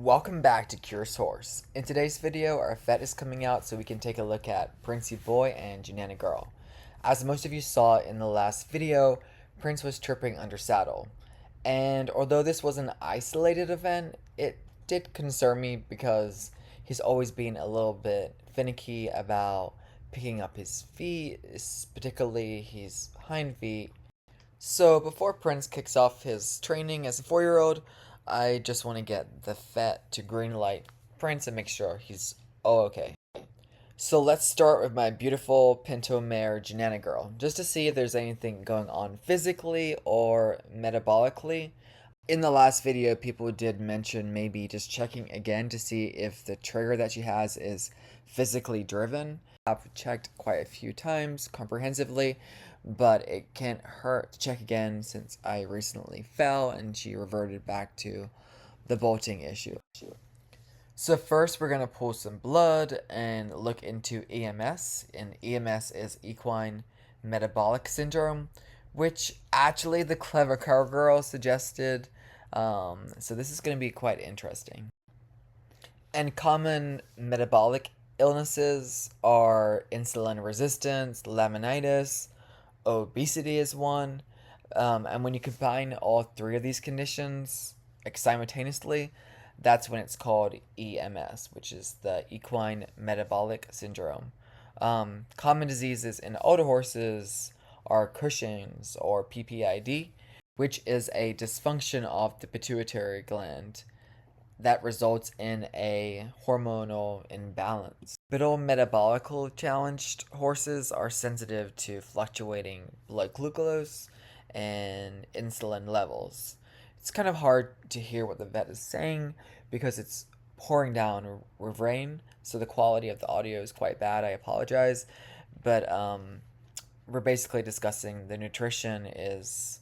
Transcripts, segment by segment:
Welcome back to Curious Horse. In today's video, our vet is coming out so we can take a look at Princey Boy and Janana Girl. As most of you saw in the last video, Prince was tripping under saddle. And although this was an isolated event, it did concern me because he's always been a little bit finicky about picking up his feet, particularly his hind feet. So before Prince kicks off his training as a 4-year-old, I just want to get the vet to greenlight Prince and make sure he's okay. So let's start with my beautiful Pinto mare Janana Girl, just to see if there's anything going on physically or metabolically. In the last video, people did mention maybe just checking again to see if the trigger that she has is physically driven. I've checked quite a few times comprehensively, but it can't hurt to check again since I recently fell and she reverted back to the bolting issue. So first we're going to pull some blood and look into EMS, and EMS is equine metabolic syndrome, which actually the clever cowgirl suggested. So this is going to be quite interesting. And common metabolic illnesses are insulin resistance, laminitis, obesity is one. And when you combine all three of these conditions simultaneously, that's when it's called EMS, which is the equine metabolic syndrome. Common diseases in older horses are Cushing's or PPID, which is a dysfunction of the pituitary gland that results in a hormonal imbalance. Middle metabolically challenged horses are sensitive to fluctuating blood glucose and insulin levels. It's kind of hard to hear what the vet is saying because it's pouring down with rain, so the quality of the audio is quite bad. I apologize, but we're basically discussing the nutrition is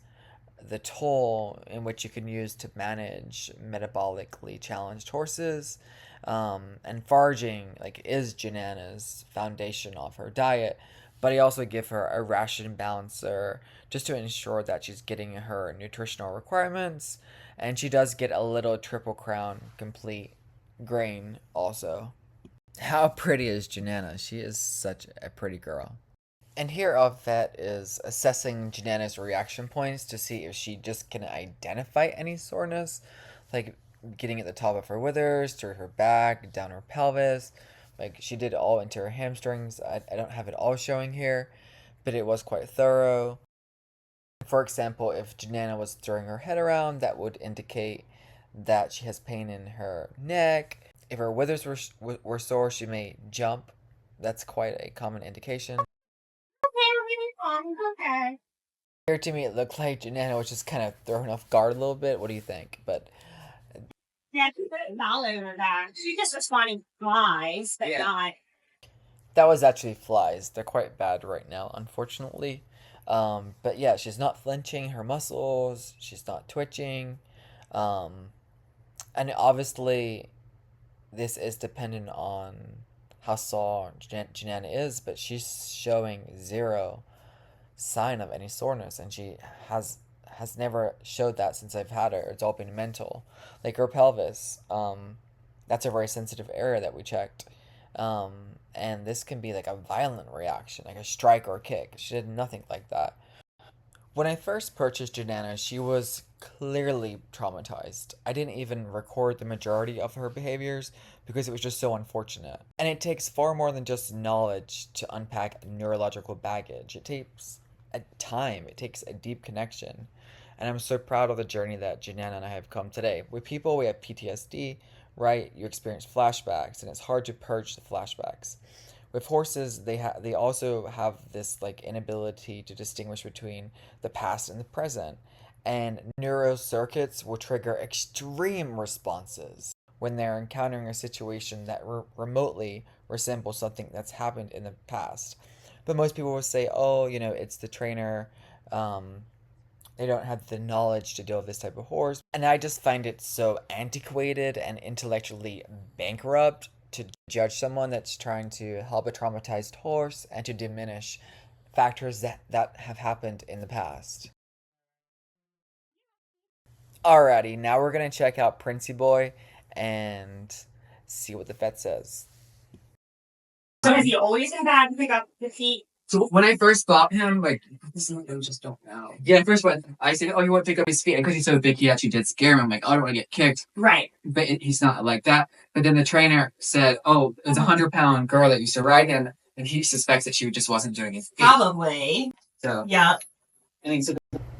the tool in which you can use to manage metabolically challenged horses, and foraging is Janana's foundation of her diet, but I also give her a ration balancer just to ensure that she's getting her nutritional requirements, and she does get a little Triple Crown complete grain also. How pretty is Janana? She is such a pretty girl. And here our vet is assessing Janana's reaction points to see if she just can identify any soreness, like getting at the top of her withers, through her back, down her pelvis. Like she did all into her hamstrings. I don't have it all showing here, but it was quite thorough. For example, if Janana was throwing her head around, that would indicate that she has pain in her neck. If her withers were sore, she may jump. That's quite a common indication. Okay. Here to me, it looked like Janana was just kind of thrown off guard a little bit. What do you think? But yeah, she put all over that. She just was finding flies, but not. That was actually flies. They're quite bad right now, unfortunately. But yeah, she's not flinching her muscles. She's not twitching. And obviously, this is dependent on how sore Janana is, but she's showing zero sign of any soreness, and she has never showed that since I've had her. It's all been mental. Like her pelvis, that's a very sensitive area that we checked. And this can be like a violent reaction, like a strike or a kick. She did nothing like that. When I first purchased Janana, she was clearly traumatized. I didn't even record the majority of her behaviors because it was just so unfortunate. And it takes far more than just knowledge to unpack neurological baggage. It takes a time, it takes a deep connection. And I'm so proud of the journey that Janana and I have come today. With people, we have PTSD, right? You experience flashbacks, and it's hard to purge the flashbacks. With horses, they also have this inability to distinguish between the past and the present, and neural circuits will trigger extreme responses when they're encountering a situation that remotely resembles something that's happened in the past. But most people will say, oh, it's the trainer. They don't have the knowledge to deal with this type of horse. And I just find it so antiquated and intellectually bankrupt to judge someone that's trying to help a traumatized horse and to diminish factors that have happened in the past. Alrighty, now we're gonna check out Princey Boy, and see what the vet says. So has he always been bad to pick up the feet? So when I first bought him, like, I just don't know. Yeah, first when I said, "Oh, you want to pick up his feet?" And because he's so big, he actually did scare him. I'm like, "Oh, I don't want to get kicked." Right. But he's not like that. But then the trainer said, "Oh, there's a 100-pound girl that used to ride him, and he suspects that she just wasn't doing his feet." Probably. So Yeah. I think so.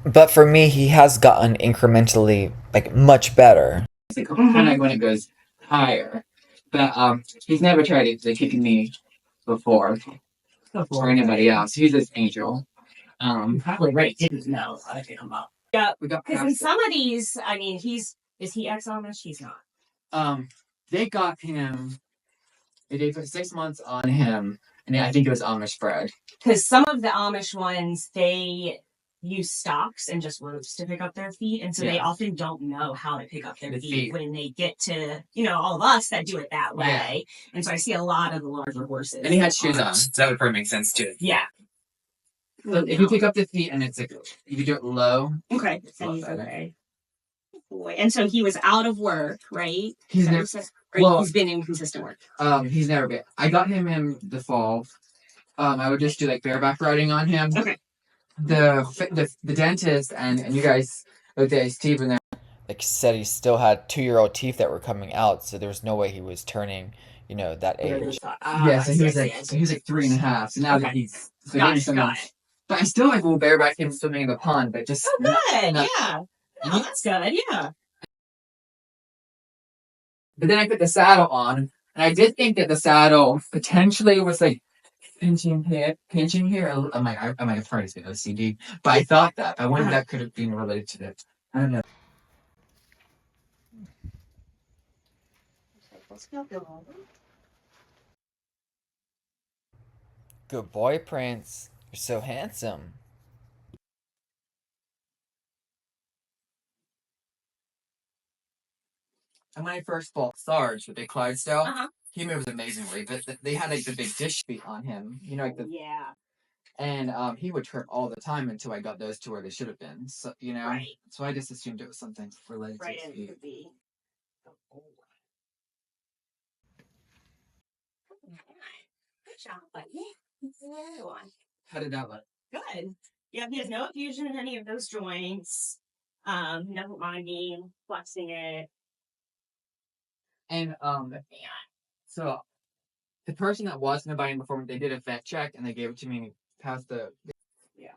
But for me, he has gotten incrementally, like, much better. It's like kind of when it goes higher. But he's never tried it like kicking me before or anybody else. He's this angel. Probably right. Didn't know how to pick him up. Yeah. We got Because in some of these, I mean, is he ex-Amish? He's not. They got him. They put 6 months on him, and I think it was Amish bred. Because some of the Amish ones, they use stocks and just ropes to pick up their feet, and so they often don't know how to pick up their feet when they get to, all of us that do it that way. Yeah. And so I see a lot of the larger horses. And he had shoes on, so that would probably make sense too. Yeah. So if you pick up the feet and it's like, if you do it low. Okay. And he's okay. Boy. And so he was out of work, right? He's been in consistent work. He's never been. I got him in the fall. I would just do like bareback riding on him. Okay. The dentist and you guys looked at his teeth and Like he said, he still had 2-year-old teeth that were coming out, so there was no way he was turning, that age. Yeah, so he was like 3.5. So now that he's got it. But I still will bareback him swimming in the pond, but just good, yeah. Oh, that's good, yeah. But then I put the saddle on, and I did think that the saddle potentially was like pinching here. I might have probably said OCD, but I thought that. I wonder if that could have been related to it. I don't know. Good boy, Prince. You're so handsome. And when I first bought Sarge, the big Clydesdale, he moves amazingly. But they had like the big dish feet on him, like the and he would trip all the time until I got those to where they should have been. So Right. So I just assumed it was something related Right, to his and it could be. Good job, buddy. Good one. How did that look? Good. Yeah, he has no effusion in any of those joints. He doesn't mind me flexing it. And so the person that was going to buy him before, they did a vet check and they gave it to me past the. Yeah.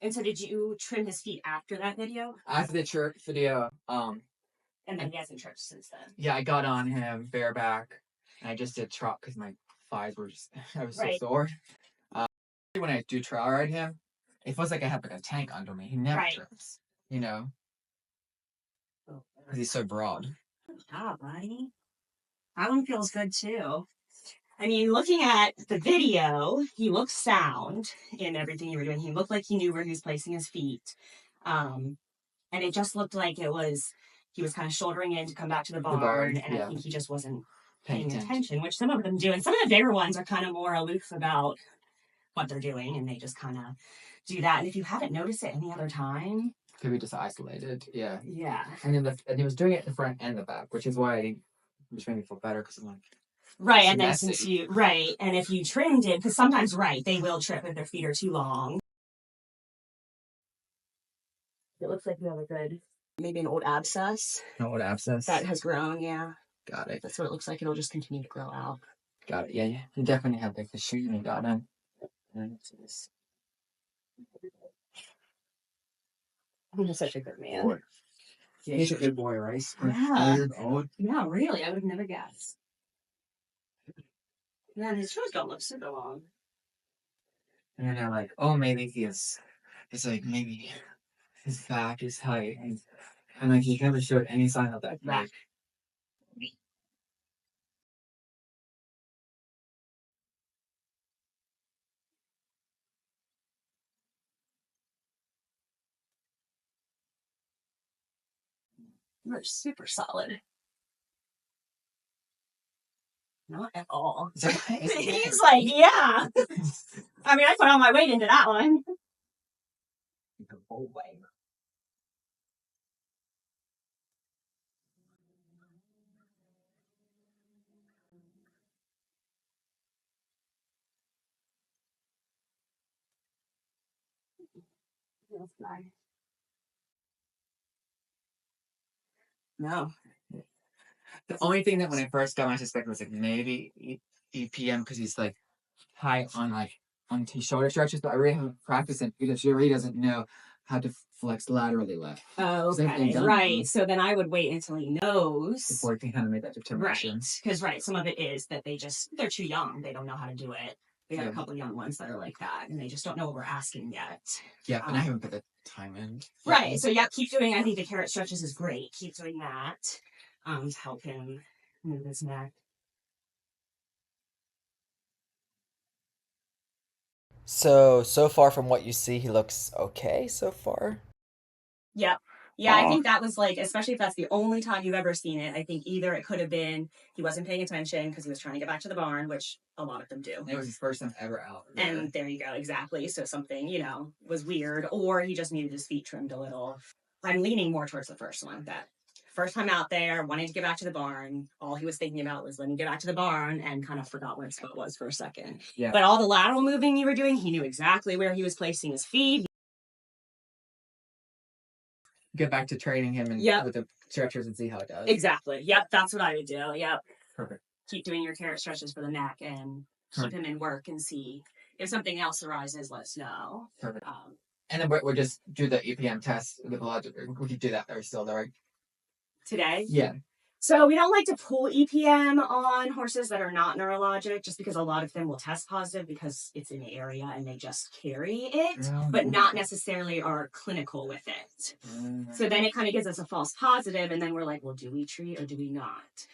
And so did you trim his feet after that video? After the church video, and then he hasn't tripped since then. Yeah, I got on him bareback, and I just did trot because my thighs were I was so sore. When I do trail ride him, it feels like I have like a tank under me. He never trips, because he's so broad. Good job, buddy. That one feels good too. I mean, looking at the video, he looked sound in everything you were doing. He looked like he knew where he was placing his feet. And it just looked like he was kind of shouldering in to come back to the barn. And I think he just wasn't paying attention, which some of them do. And some of the bigger ones are kind of more aloof about what they're doing, and they just kind of do that. And if you haven't noticed it any other time, could be just isolated. Yeah. Yeah. And then he was doing it in the front and the back, which is why which made me feel better because I'm like. Right, and then since and if you trimmed it, because sometimes they will trip if their feet are too long. It looks like you have maybe an old abscess. An old abscess? That has grown, yeah. Got it. That's what it looks like. It'll just continue to grow out. Got it, yeah. You definitely have like the shooting you got on. He's such a good man. Boy. Yeah, he's a good boy, right? Yeah. Yeah, really. I would never guess. Man, his shoes don't look super long. And then they're like, oh, maybe it's like maybe his back is tight. And like he never showed any sign of that. Back. You're super solid. Not at all. It's like, He's like, yeah. I mean, I put all my weight into that one. the whole way. No. The only thing that when I first got my suspect was like maybe EPM because he's like high on on his shoulder stretches, but I really haven't practiced it because she really doesn't know how to flex laterally left. Oh, 'Cause they've okay. done Right. it So then I would wait until he knows. before I can kind of make that Right. determination. Because, right, some of it is that they're too young. They don't know how to do it. We have Yeah. a couple young ones that are like that, and they just don't know what we're asking yet. Yeah, and I haven't put the time in. Right. So, yeah, keep doing, I think the carrot stretches is great. Keep doing that to help him move his neck. So far from what you see, he looks okay so far. Yep. Yeah, I think that was like, especially if that's the only time you've ever seen it, I think either it could have been he wasn't paying attention because he was trying to get back to the barn, which a lot of them do. It was his first time ever out. And there you go, exactly. So something, was weird, or he just needed his feet trimmed a little. I'm leaning more towards the first one. That first time out there, wanting to get back to the barn, all he was thinking about was let me get back to the barn and kind of forgot where his foot was for a second. Yeah. But all the lateral moving you were doing, he knew exactly where he was placing his feet. Get back to training him and with the stretchers and see how it does. Exactly. Yep, that's what I would do. Yep. Perfect. Keep doing your carrot stretches for the neck and keep him in work and see if something else arises. Let us know. Perfect. And then we'll just do the EPM test. We could do that there still, though, right? Today? Yeah. So we don't like to pull EPM on horses that are not neurologic just because a lot of them will test positive because it's in the area and they just carry it, but not necessarily are clinical with it. So then it kind of gives us a false positive and then we're like, well, do we treat or do we not?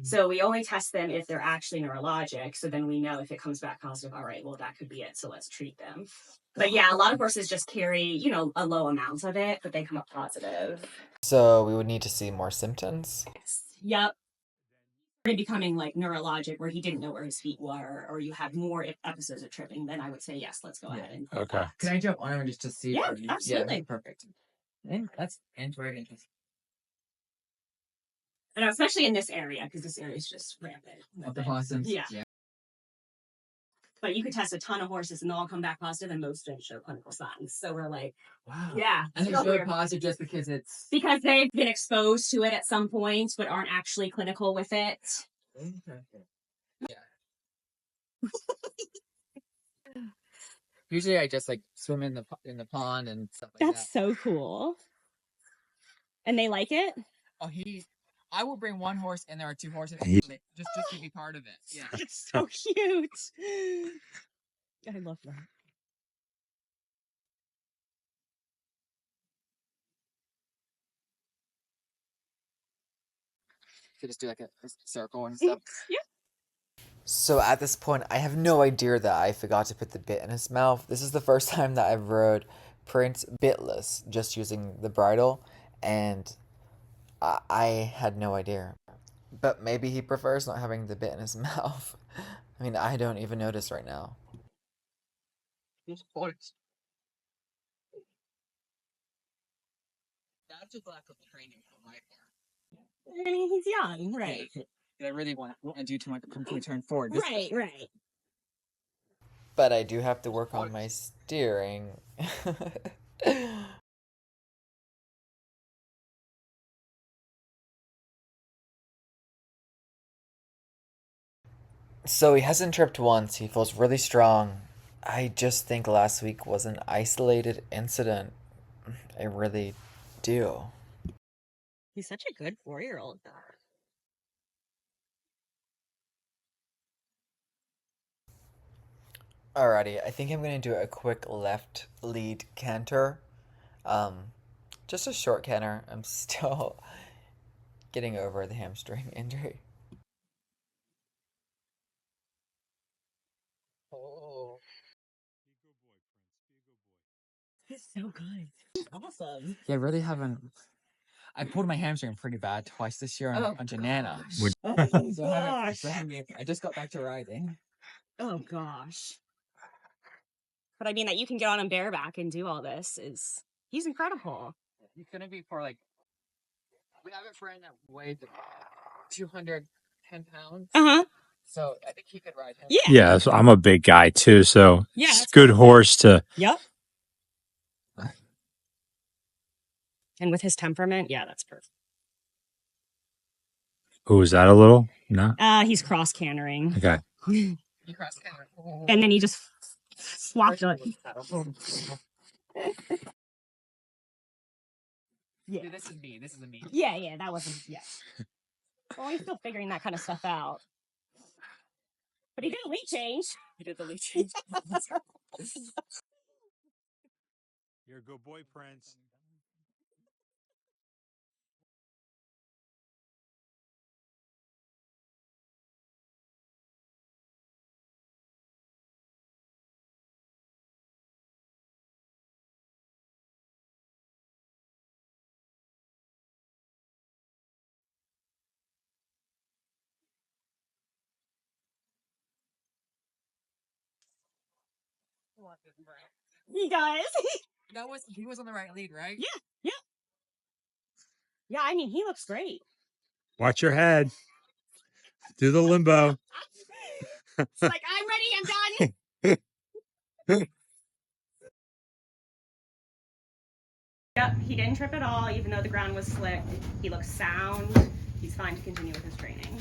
So we only test them if they're actually neurologic. So then we know if it comes back positive, all right, well, that could be it. So let's treat them. But yeah, a lot of horses just carry, a low amount of it, but they come up positive. So we would need to see more symptoms. Yep. Becoming like neurologic where he didn't know where his feet were or you had more episodes of tripping, then I would say yes, let's go ahead and Okay. Can I jump on just to see? Yeah, absolutely. Yeah, perfect. And that's very interesting. And especially in this area because this area is just rampant Of the possums. Yeah. But you could test a ton of horses and they'll all come back positive and most don't show clinical signs. So we're like, wow. Yeah. And it's really positive just because because they've been exposed to it at some point but aren't actually clinical with it. Yeah. Usually I just swim in the pond and stuff like that. That's so cool. And they like it? Oh, I will bring one horse and there are two horses. Just to be part of it. Yeah. It's so cute. I love that. So just do a circle and stuff. Yeah. So at this point, I have no idea that I forgot to put the bit in his mouth. This is the first time that I've rode Prince bitless, just using the bridle, and I had no idea. But maybe he prefers not having the bit in his mouth. I mean, I don't even notice right now. This horse. That's just lack of training on my part. I mean, he's young, right? I really want to do too much to turn forward. Right. But I do have to work on my steering. So he hasn't tripped once. He feels really strong. I just think last week was an isolated incident. I really do. He's such a good 4-year-old. Alrighty, I think I'm gonna do a quick left lead canter. Just a short canter. I'm still getting over the hamstring injury. Oh. He's so good. Awesome. Yeah, I really haven't. I pulled my hamstring pretty bad twice this year on Janana. Oh So gosh. I just got back to riding. Oh gosh. But I mean, that you can get on him bareback and do all this he's incredible. He's gonna be for like, we have a friend that weighed 210 pounds. So I think he could ride him. Yeah. Yeah, so I'm a big guy too, so Yeah, it's a that's good perfect. horse to. Yep. And with his temperament, yeah, that's perfect. Oh, is that a little? No. He's cross cantering. Okay. He crossed camera. And then he just swapped it. Yeah. This is me. This is me. Yeah, that wasn't, yeah. Well, he's still figuring that kind of stuff out. But he did a lead change. He did the lead change. You're a good boy, Prince. He does. He was on the right lead, right? Yeah. Yeah, I mean, he looks great. Watch your head. Do the limbo. It's like, I'm ready, I'm done. Yep, he didn't trip at all, even though the ground was slick. He looks sound. He's fine to continue with his training.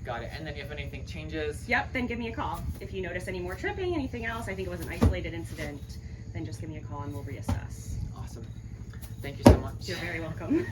Got it. And then if anything changes. Yep, then give me a call. If you notice any more tripping, anything else, I think it was an isolated incident, then just give me a call and we'll reassess. Awesome. Thank you so much. You're very welcome.